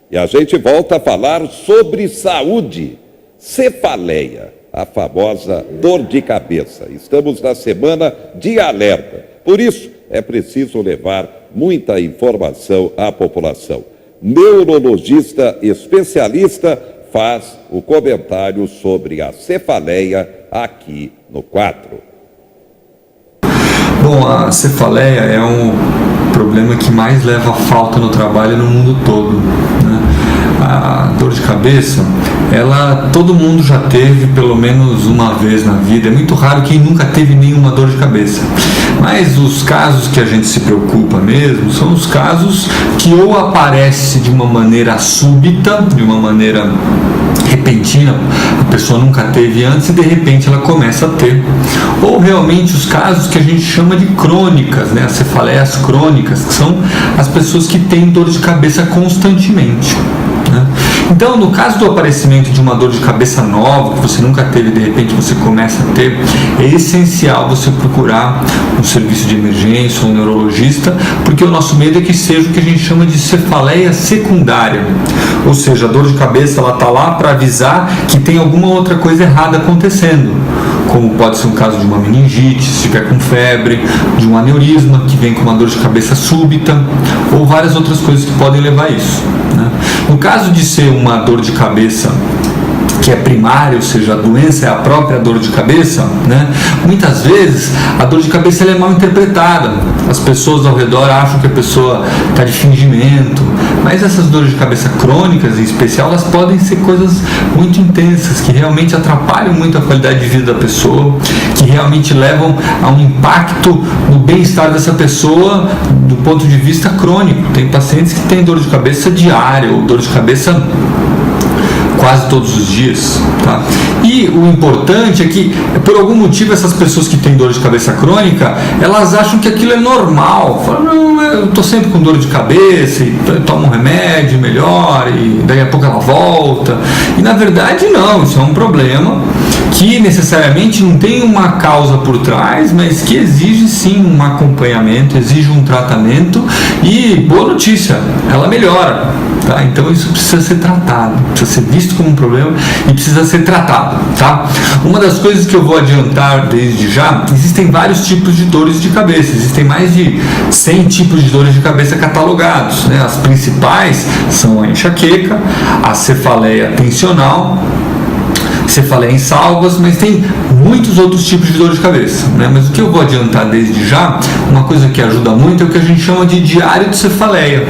E a gente volta a falar sobre saúde, cefaleia, a famosa dor de cabeça. Estamos na semana de alerta, por isso é preciso levar muita informação à população. Neurologista especialista faz o comentário sobre a cefaleia aqui no quadro. Bom, a cefaleia é um problema que mais leva a falta no trabalho no mundo todo, né? A dor de cabeça, todo mundo já teve pelo menos uma vez na vida. É muito raro quem nunca teve nenhuma dor de cabeça. Mas os casos que a gente se preocupa mesmo são os casos que ou aparece de uma maneira súbita, de uma maneira repentina, a pessoa nunca teve antes e de repente ela começa a ter, ou realmente os casos que a gente chama de crônicas, né? As cefaleias crônicas, que são as pessoas que têm dor de cabeça constantemente, né? Então, no caso do aparecimento de uma dor de cabeça nova, que você nunca teve, de repente você começa a ter, é essencial você procurar um serviço de emergência ou um neurologista, porque o nosso medo é que seja o que a gente chama de cefaleia secundária, ou seja, a dor de cabeça ela está lá para avisar que tem alguma outra coisa errada acontecendo, como pode ser um caso de uma meningite, se estiver com febre, de um aneurisma que vem com uma dor de cabeça súbita, ou várias outras coisas que podem levar a isso, né? No caso de ser uma dor de cabeça que é primária, ou seja, a doença é a própria dor de cabeça, né? Muitas vezes a dor de cabeça ela é mal interpretada. As pessoas ao redor acham que a pessoa está de fingimento, mas essas dores de cabeça crônicas, em especial, elas podem ser coisas muito intensas, que realmente atrapalham muito a qualidade de vida da pessoa, que realmente levam a um impacto no bem-estar dessa pessoa do ponto de vista crônico. Tem pacientes que têm dor de cabeça diária ou dor de cabeça quase todos os dias, tá? E o importante é que, por algum motivo, essas pessoas que têm dor de cabeça crônica, elas acham que aquilo é normal. Falam, não, eu estou sempre com dor de cabeça, e tomo um remédio, melhora, e daí a pouco ela volta. E na verdade não, isso é um problema que necessariamente não tem uma causa por trás, mas que exige sim um acompanhamento, exige um tratamento e, boa notícia, ela melhora, tá? Então isso precisa ser tratado, precisa ser visto como um problema e precisa ser tratado, tá? Uma das coisas que eu vou adiantar desde já, existem vários tipos de dores de cabeça, existem mais de 100 tipos de dores de cabeça catalogados, né? As principais são a enxaqueca, a cefaleia tensional, cefaleia em salvas, mas tem muitos outros tipos de dor de cabeça, né? Mas o que eu vou adiantar desde já, uma coisa que ajuda muito é o que a gente chama de diário de cefaleia,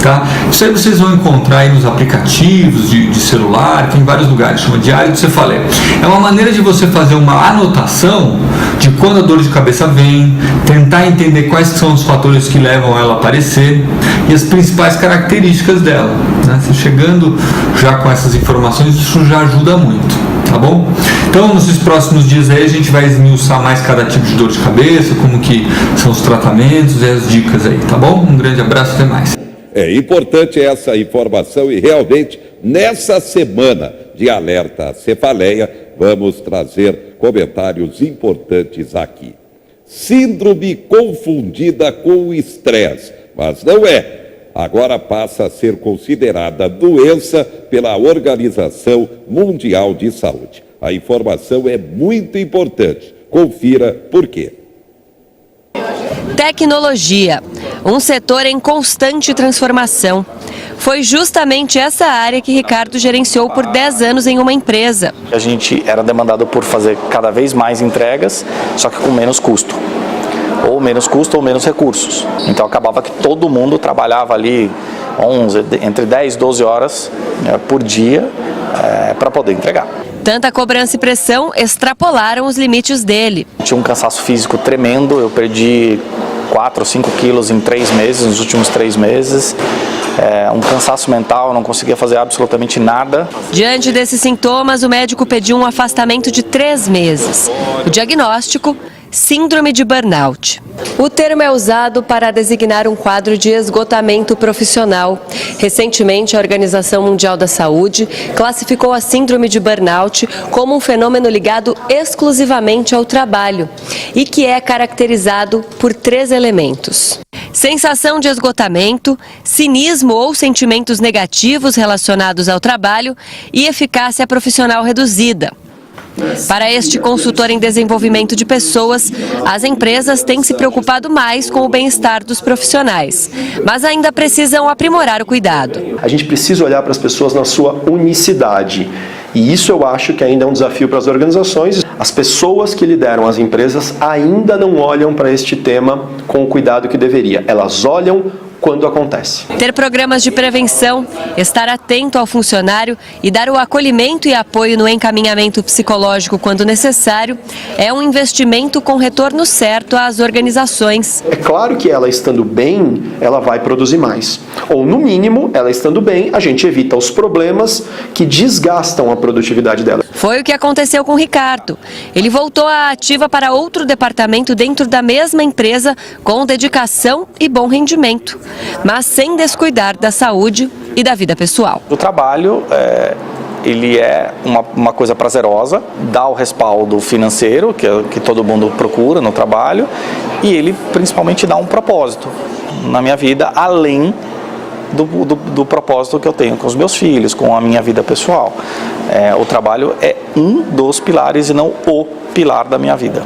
tá? Isso aí vocês vão encontrar aí nos aplicativos de celular, tem em vários lugares, chama diário de cefaleia. É uma maneira de você fazer uma anotação de quando a dor de cabeça vem, tentar entender quais são os fatores que levam ela a aparecer e as principais características dela, né? Você chegando já com essas informações, isso já ajuda muito, tá bom? Então, nos próximos dias aí a gente vai esmiuçar mais cada tipo de dor de cabeça, como que são os tratamentos e as dicas aí, tá bom? Um grande abraço, até mais. É importante essa informação e realmente nessa semana de alerta à cefaleia vamos trazer comentários importantes aqui. Síndrome confundida com o estresse, mas não é. Agora passa a ser considerada doença pela Organização Mundial de Saúde. A informação é muito importante. Confira por quê. Tecnologia, um setor em constante transformação. Foi justamente essa área que Ricardo gerenciou por 10 anos em uma empresa. A gente era demandado por fazer cada vez mais entregas, só que com menos custo. Ou menos custo ou menos recursos. Então acabava que todo mundo trabalhava ali entre 10 e 12 horas por dia para poder entregar. Tanta cobrança e pressão extrapolaram os limites dele. Tinha um cansaço físico tremendo, eu perdi 4 ou 5 quilos em 3 meses, nos últimos 3 meses. Um cansaço mental, eu não conseguia fazer absolutamente nada. Diante desses sintomas, o médico pediu um afastamento de 3 meses. O diagnóstico: síndrome de burnout. O termo é usado para designar um quadro de esgotamento profissional. Recentemente, a Organização Mundial da Saúde classificou a síndrome de burnout como um fenômeno ligado exclusivamente ao trabalho e que é caracterizado por 3 elementos: sensação de esgotamento, cinismo ou sentimentos negativos relacionados ao trabalho e eficácia profissional reduzida. Para este consultor em desenvolvimento de pessoas, as empresas têm se preocupado mais com o bem-estar dos profissionais, mas ainda precisam aprimorar o cuidado. A gente precisa olhar para as pessoas na sua unicidade. E isso eu acho que ainda é um desafio para as organizações. As pessoas que lideram as empresas ainda não olham para este tema com o cuidado que deveria. Elas olham quando acontece. Ter programas de prevenção, estar atento ao funcionário e dar o acolhimento e apoio no encaminhamento psicológico quando necessário é um investimento com retorno certo às organizações. É claro que ela estando bem, ela vai produzir mais. Ou no mínimo, ela estando bem, a gente evita os problemas que desgastam a produtividade dela. Foi o que aconteceu com o Ricardo. Ele voltou à ativa para outro departamento dentro da mesma empresa com dedicação e bom rendimento, mas sem descuidar da saúde e da vida pessoal. O trabalho ele é uma coisa prazerosa, dá o respaldo financeiro que todo mundo procura no trabalho e ele principalmente dá um propósito na minha vida, além do propósito que eu tenho com os meus filhos, com a minha vida pessoal. O trabalho é um dos pilares e não o pilar da minha vida.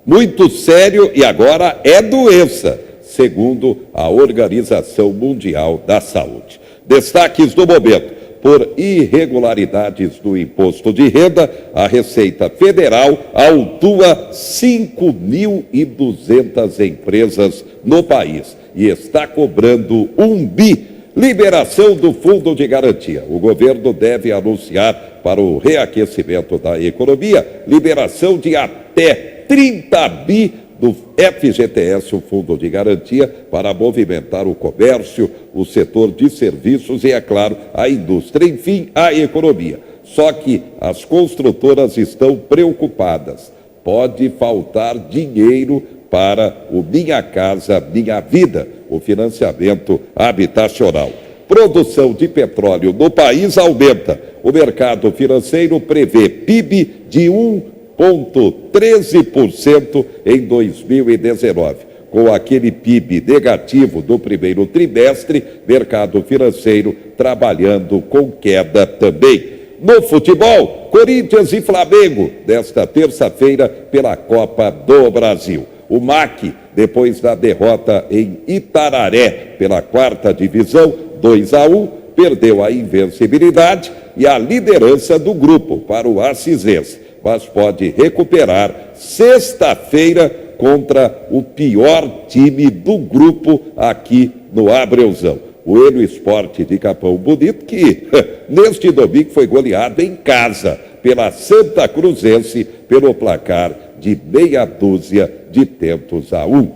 Muito sério e agora é doença, segundo a Organização Mundial da Saúde. Destaques do momento. Por irregularidades no imposto de renda, a Receita Federal autua 5.200 empresas no país e está cobrando 1 bi. Liberação do Fundo de Garantia. O governo deve anunciar para o reaquecimento da economia liberação de até 30 bi do FGTS, o Fundo de Garantia, para movimentar o comércio, o setor de serviços e, é claro, a indústria, enfim, a economia. Só que as construtoras estão preocupadas. Pode faltar dinheiro para o Minha Casa Minha Vida, o financiamento habitacional. Produção de petróleo no país aumenta. O mercado financeiro prevê PIB de 1,13% em 2019. Com aquele PIB negativo do primeiro trimestre, mercado financeiro trabalhando com queda também. No futebol, Corinthians e Flamengo, nesta terça-feira, pela Copa do Brasil. O MAC, depois da derrota em Itararé, pela 4ª divisão, 2-1, perdeu a invencibilidade e a liderança do grupo para o Acisense, mas pode recuperar sexta-feira contra o pior time do grupo aqui no Abreuzão. O Hélio Esporte de Capão Bonito, que neste domingo foi goleado em casa pela Santa Cruzense pelo placar de 0,5-1.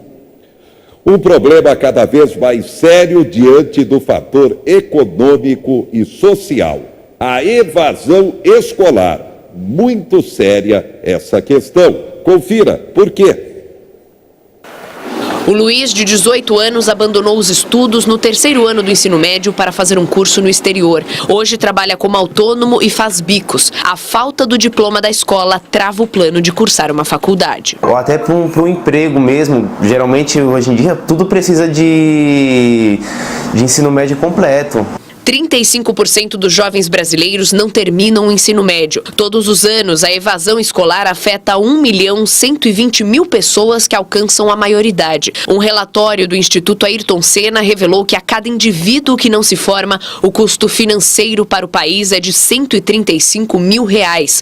Um problema cada vez mais sério diante do fator econômico e social, a evasão escolar. Muito séria essa questão. Confira por quê. O Luiz, de 18 anos, abandonou os estudos no 3º ano do ensino médio para fazer um curso no exterior. Hoje trabalha como autônomo e faz bicos. A falta do diploma da escola trava o plano de cursar uma faculdade. Ou até para um emprego mesmo. Geralmente, hoje em dia, tudo precisa de ensino médio completo. 35% dos jovens brasileiros não terminam o ensino médio. Todos os anos, a evasão escolar afeta 1.120.000 pessoas que alcançam a maioridade. Um relatório do Instituto Ayrton Senna revelou que a cada indivíduo que não se forma, o custo financeiro para o país é de R$135 mil.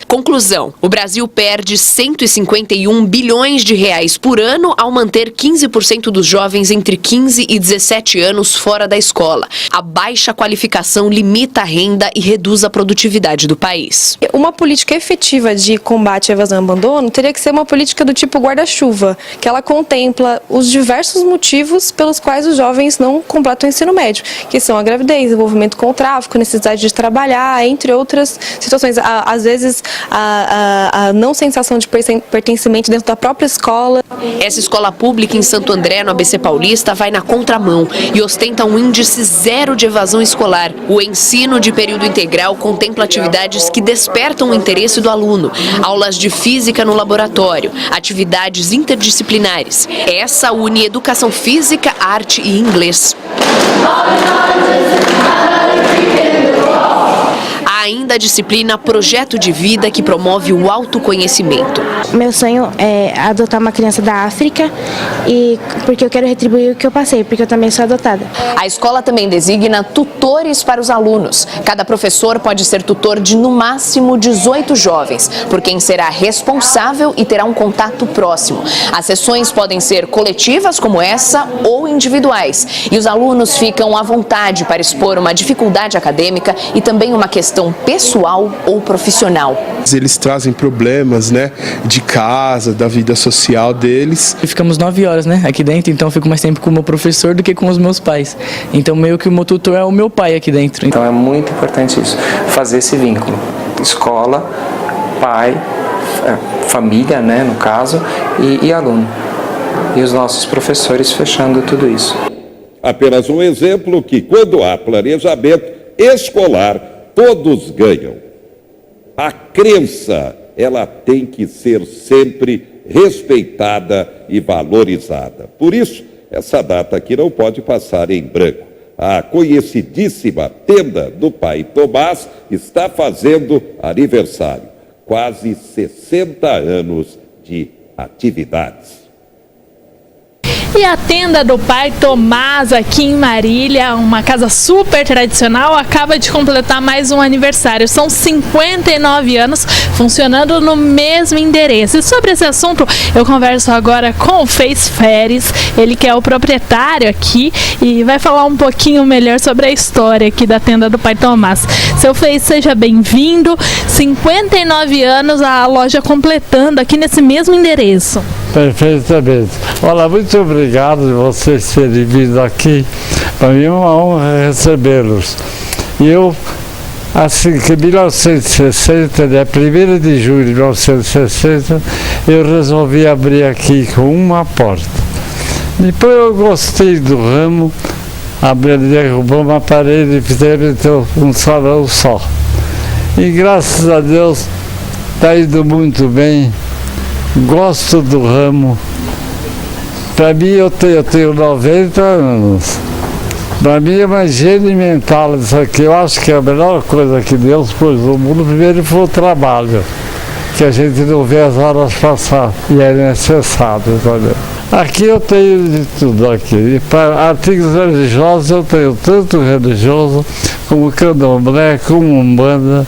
Conclusão, o Brasil perde 151 bilhões de reais por ano ao manter 15% dos jovens entre 15 e 17 anos fora da escola. A baixa qualificação limita a renda e reduz a produtividade do país. Uma política efetiva de combate à evasão e abandono teria que ser uma política do tipo guarda-chuva, que ela contempla os diversos motivos pelos quais os jovens não completam o ensino médio, que são a gravidez, envolvimento com o tráfico, necessidade de trabalhar, entre outras situações. Às vezes, a não sensação de pertencimento dentro da própria escola. Essa escola pública em Santo André, no ABC Paulista, vai na contramão e ostenta um índice zero de evasão escolar escolar. O ensino de período integral contempla atividades que despertam o interesse do aluno, aulas de física no laboratório, atividades interdisciplinares. Essa une educação física, arte e inglês. Há ainda a disciplina Projeto de Vida, que promove o autoconhecimento. Meu sonho é adotar uma criança da África, e porque eu quero retribuir o que eu passei, porque eu também sou adotada. A escola também designa tutores para os alunos. Cada professor pode ser tutor de no máximo 18 jovens, por quem será responsável e terá um contato próximo. As sessões podem ser coletivas, como essa, ou individuais. E os alunos ficam à vontade para expor uma dificuldade acadêmica e também uma questão pessoal ou profissional. Eles trazem problemas, né, de casa, da vida social deles. Ficamos 9 horas, né, aqui dentro, então eu fico mais tempo com o meu professor do que com os meus pais. Então meio que o meu tutor é o meu pai aqui dentro. Então é muito importante isso, fazer esse vínculo. Escola, pai, família, né, no caso, e aluno. E os nossos professores fechando tudo isso. Apenas um exemplo que, quando há planejamento escolar, todos ganham. A crença, ela tem que ser sempre respeitada e valorizada. Por isso, essa data aqui não pode passar em branco. A conhecidíssima Tenda do Pai Tomás está fazendo aniversário. Quase 60 anos de atividades. E a Tenda do Pai Tomás, aqui em Marília, uma casa super tradicional, acaba de completar mais um aniversário. São 59 anos funcionando no mesmo endereço. E sobre esse assunto, eu converso agora com o Fez Feres, ele que é o proprietário aqui e vai falar um pouquinho melhor sobre a história aqui da Tenda do Pai Tomás. Seu Fez, seja bem-vindo. 59 anos, a loja completando aqui nesse mesmo endereço. Perfeitamente. Olá, muito obrigado de vocês terem vindo aqui. Para mim é uma honra recebê-los. E eu, assim que em 1960, dia 1º de julho de 1960, eu resolvi abrir aqui com uma porta. Depois eu gostei do ramo, derrubou uma parede e fizemos então um salão só. E graças a Deus está indo muito bem. Gosto do ramo. Para mim, eu tenho 90 anos. Para mim é uma higiene mental isso aqui. Eu acho que a melhor coisa que Deus pôs no mundo, primeiro foi o trabalho, que a gente não vê as horas passar e é necessário, entendeu? Aqui eu tenho de tudo aqui. E para artigos religiosos eu tenho tanto religioso como candomblé, como umbanda,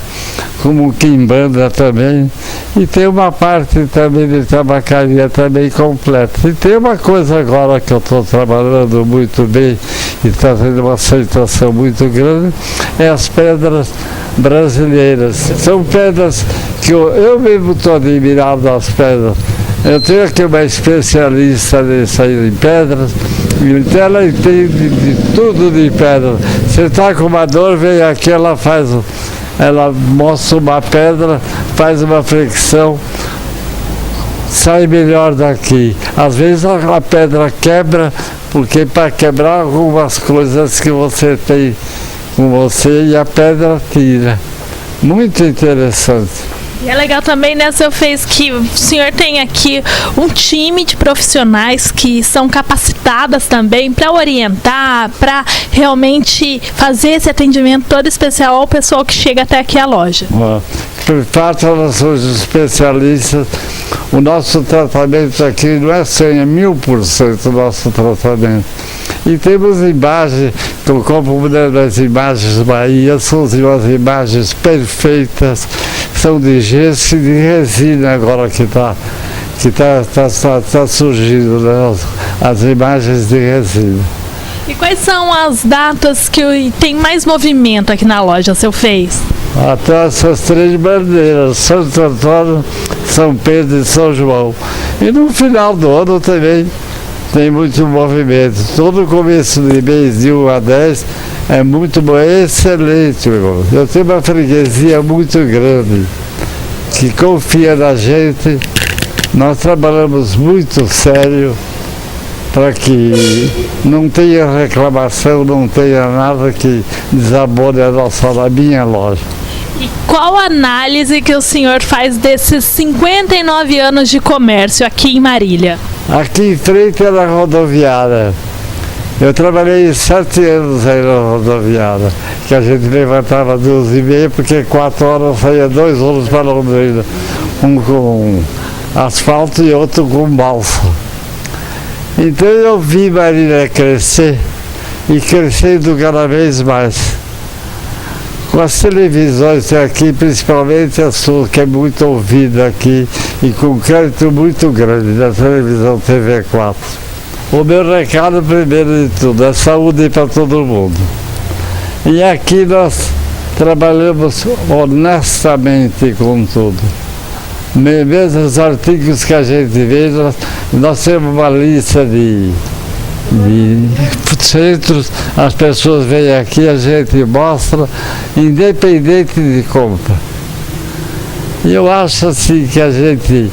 como quimbanda também. E tem uma parte também de tabacaria também completa. E tem uma coisa agora que eu estou trabalhando muito bem e está tendo uma aceitação muito grande, é as pedras brasileiras. São pedras que eu mesmo estou admirado das pedras. Eu tenho aqui uma especialista nisso aí em pedras, então ela entende de tudo de pedra. Você está com uma dor, vem aqui, ela mostra uma pedra, faz uma flexão, sai melhor daqui. Às vezes a pedra quebra, porque para quebrar algumas coisas que você tem com você e a pedra tira. Muito interessante. E é legal também, né, seu Fez, que o senhor tem aqui um time de profissionais que são capacitadas também para orientar, para realmente fazer esse atendimento todo especial ao pessoal que chega até aqui à loja. Por parte nós somos especialistas, o nosso tratamento aqui não é 100, é 1000% o nosso tratamento. E temos imagens, que eu compro das imagens Bahia, são umas imagens perfeitas, são de gesso e de resina agora que está surgindo, né? As imagens de resina. E quais são as datas que tem mais movimento aqui na loja, seu Fez? Até essas 3 bandeiras, Santo Antônio, São Pedro e São João. E no final do ano também tem muito movimento. Todo começo de mês, de 1 a 10, é muito bom, é excelente, meu irmão. Eu tenho uma freguesia muito grande, que confia na gente. Nós trabalhamos muito sério para que não tenha reclamação, não tenha nada que desabone a minha loja. E qual a análise que o senhor faz desses 59 anos de comércio aqui em Marília? Aqui em frente era a rodoviária. Eu trabalhei 7 anos aí na rodoviária, que a gente levantava 2h30, porque 4 horas saía 2 ônibus para Londrina, um com asfalto e outro com balsa. Então eu vi Marília crescer e crescendo cada vez mais. Com as televisões aqui, principalmente a sua, que é muito ouvida aqui e com crédito muito grande da televisão TV4. O meu recado, primeiro de tudo, é saúde para todo mundo. E aqui nós trabalhamos honestamente com tudo. Mesmo os artigos que a gente vê, nós temos uma lista de centros, as pessoas vêm aqui, a gente mostra, independente de compra. E eu acho assim que a gente,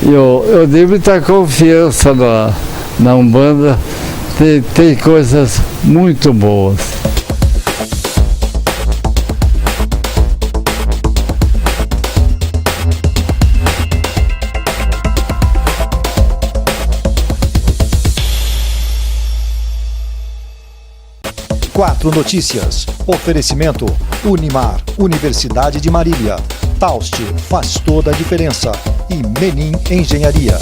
eu dei muita confiança na Umbanda, tem coisas muito boas. Quatro Notícias. Oferecimento Unimar, Universidade de Marília. Taust faz toda a diferença. E Menin Engenharia.